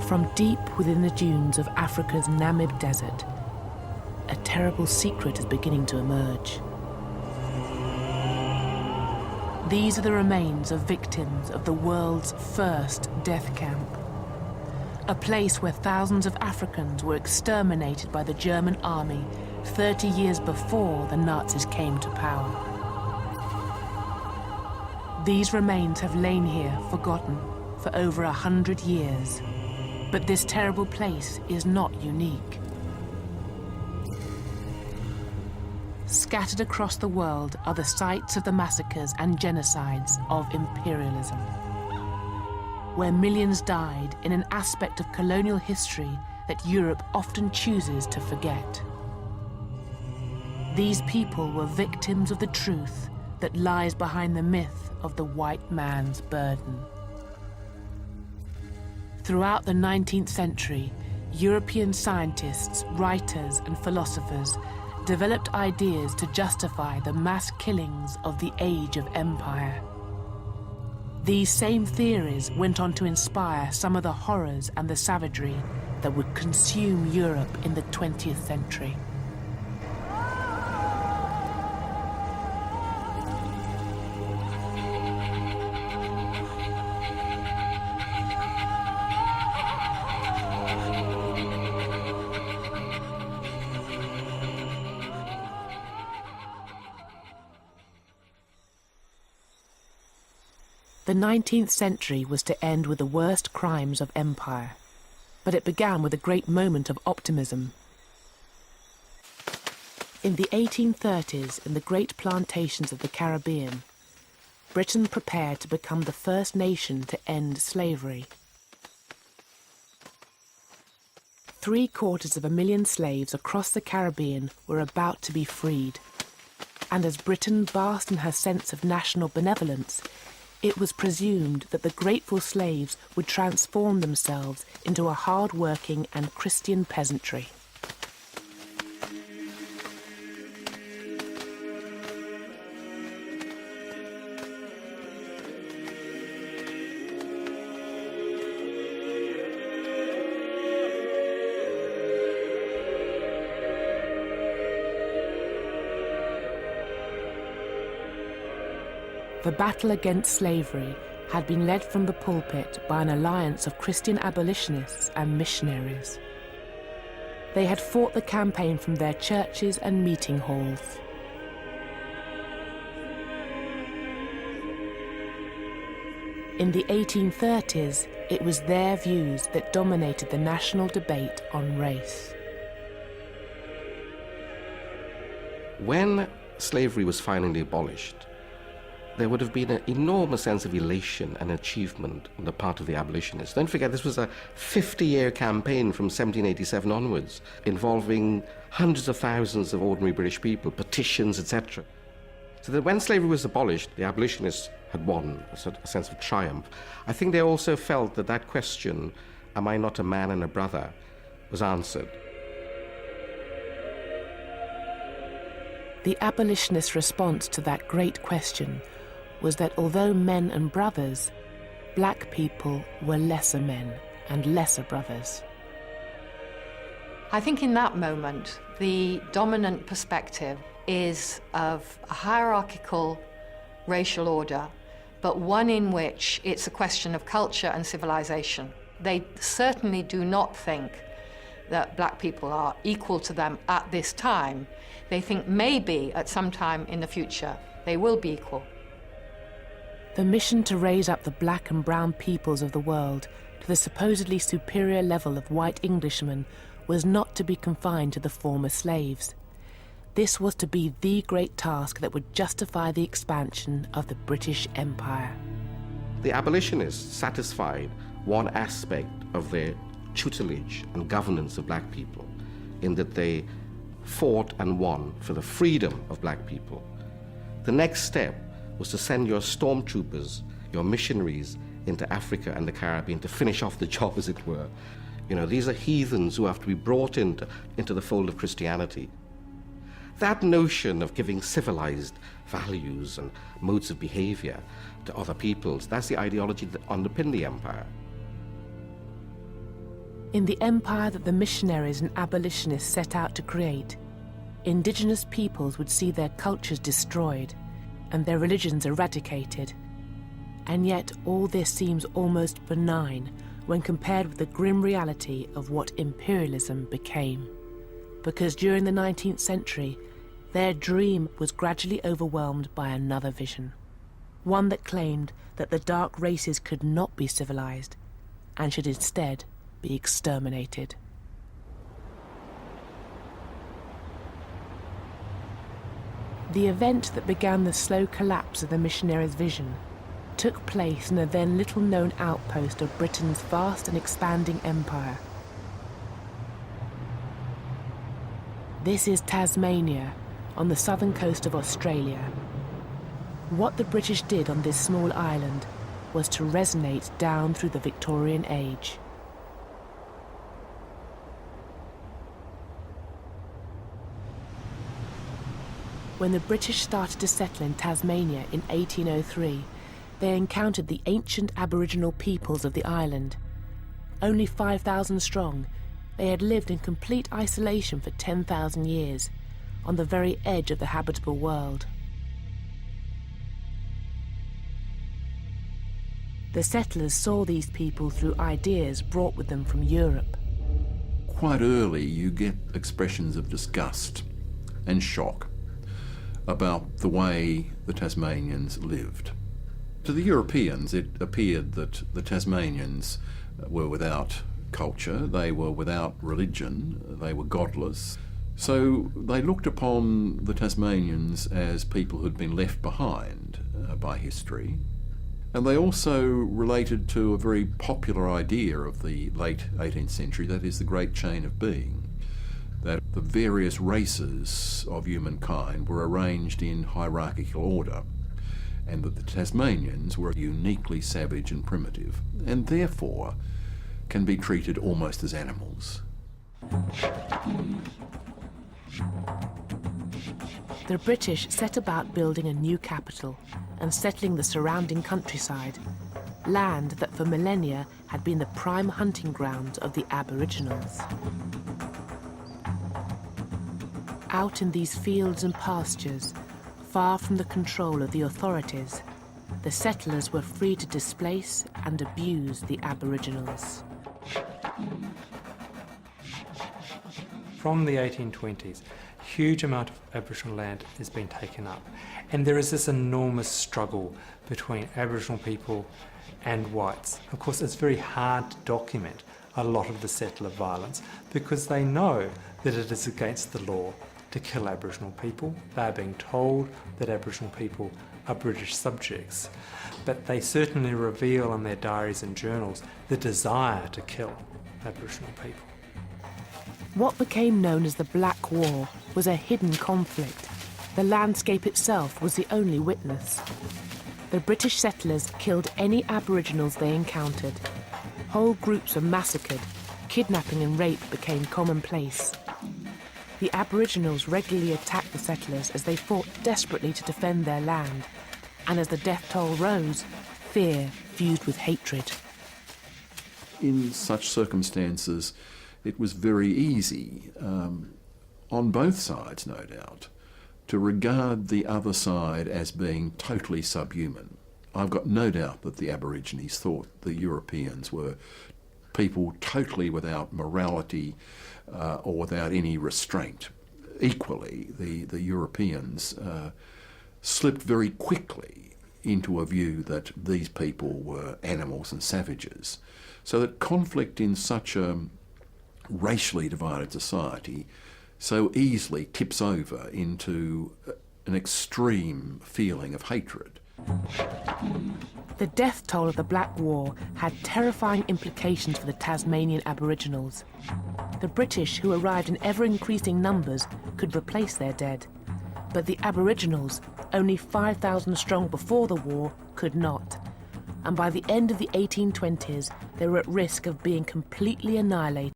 From deep within the dunes of Africa's Namib Desert, a terrible secret is beginning to emerge. These are the remains of victims of the world's first death camp. A place where thousands of Africans were exterminated by the German army 30 years before the Nazis came to power. These remains have lain here forgotten for over 100 years. But this terrible place is not unique. Scattered across the world are the sites of the massacres and genocides of imperialism, where millions died in an aspect of colonial history that Europe often chooses to forget. These people were victims of the truth that lies behind the myth of the white man's burden. Throughout the 19th century, European scientists, writers, and philosophers developed ideas to justify the mass killings of the Age of Empire. These same theories went on to inspire some of the horrors and the savagery that would consume Europe in the 20th century. The 19th century was to end with the worst crimes of empire, but it began with a great moment of optimism. In the 1830s, in the great plantations of the Caribbean, Britain prepared to become the first nation to end slavery. 750,000 slaves across the Caribbean were about to be freed, and as Britain basked in her sense of national benevolence, it was presumed that the grateful slaves would transform themselves into a hard-working and Christian peasantry. The battle against slavery had been led from the pulpit by an alliance of Christian abolitionists and missionaries. They had fought the campaign from their churches and meeting halls. In the 1830s, it was their views that dominated the national debate on race. When slavery was finally abolished, there would have been an enormous sense of elation and achievement on the part of the abolitionists. Don't forget, this was a 50-year campaign from 1787 onwards, involving hundreds of thousands of ordinary British people, petitions, etc. So that when slavery was abolished, the abolitionists had won, a sense of triumph. I think they also felt that that question, am I not a man and a brother, was answered. The abolitionist response to that great question was that although men and brothers, black people were lesser men and lesser brothers. I think in that moment, the dominant perspective is of a hierarchical racial order, but one in which it's a question of culture and civilization. They certainly do not think that black people are equal to them at this time. They think maybe at some time in the future they will be equal. The mission to raise up the black and brown peoples of the world to the supposedly superior level of white Englishmen was not to be confined to the former slaves. This was to be the great task that would justify the expansion of the British Empire. The abolitionists satisfied one aspect of their tutelage and governance of black people, in that they fought and won for the freedom of black people. The next step was to send your stormtroopers, your missionaries, into Africa and the Caribbean to finish off the job, as it were. You know, these are heathens who have to be brought into the fold of Christianity. That notion of giving civilized values and modes of behavior to other peoples, that's the ideology that underpinned the empire. In the empire that the missionaries and abolitionists set out to create, indigenous peoples would see their cultures destroyed and their religions eradicated. And yet all this seems almost benign when compared with the grim reality of what imperialism became. Because during the 19th century, their dream was gradually overwhelmed by another vision. One that claimed that the dark races could not be civilized and should instead be exterminated. The event that began the slow collapse of the missionaries' vision took place in a then little-known outpost of Britain's vast and expanding empire. This is Tasmania, on the southern coast of Australia. What the British did on this small island was to resonate down through the Victorian age. When the British started to settle in Tasmania in 1803, they encountered the ancient Aboriginal peoples of the island. Only 5,000 strong, they had lived in complete isolation for 10,000 years, on the very edge of the habitable world. The settlers saw these people through ideas brought with them from Europe. Quite early you get expressions of disgust and shock about the way the Tasmanians lived. To the Europeans, it appeared that the Tasmanians were without culture, they were without religion, they were godless. So they looked upon the Tasmanians as people who'd been left behind by history. And they also related to a very popular idea of the late 18th century, that is the Great Chain of Being, that the various races of humankind were arranged in hierarchical order, and that the Tasmanians were uniquely savage and primitive, and therefore can be treated almost as animals. The British set about building a new capital and settling the surrounding countryside, land that for millennia had been the prime hunting grounds of the Aboriginals. Out in these fields and pastures, far from the control of the authorities, the settlers were free to displace and abuse the Aboriginals. From the 1820s, a huge amount of Aboriginal land has been taken up, and there is this enormous struggle between Aboriginal people and whites. Of course, it's very hard to document a lot of the settler violence because they know that it is against the law to kill Aboriginal people. They are being told that Aboriginal people are British subjects, but they certainly reveal in their diaries and journals the desire to kill Aboriginal people. What became known as the Black War was a hidden conflict. The landscape itself was the only witness. The British settlers killed any Aboriginals they encountered. Whole groups were massacred. Kidnapping and rape became commonplace. The Aboriginals regularly attacked the settlers as they fought desperately to defend their land. And as the death toll rose, fear fused with hatred. In such circumstances, it was very easy, on both sides no doubt, to regard the other side as being totally subhuman. I've got no doubt that the Aborigines thought the Europeans were people totally without morality or without any restraint. Equally, the Europeans slipped very quickly into a view that these people were animals and savages. So that conflict in such a racially divided society so easily tips over into an extreme feeling of hatred. The death toll of the Black War had terrifying implications for the Tasmanian Aboriginals. The British, who arrived in ever-increasing numbers, could replace their dead. But the Aboriginals, only 5,000 strong before the war, could not. And by the end of the 1820s, they were at risk of being completely annihilated.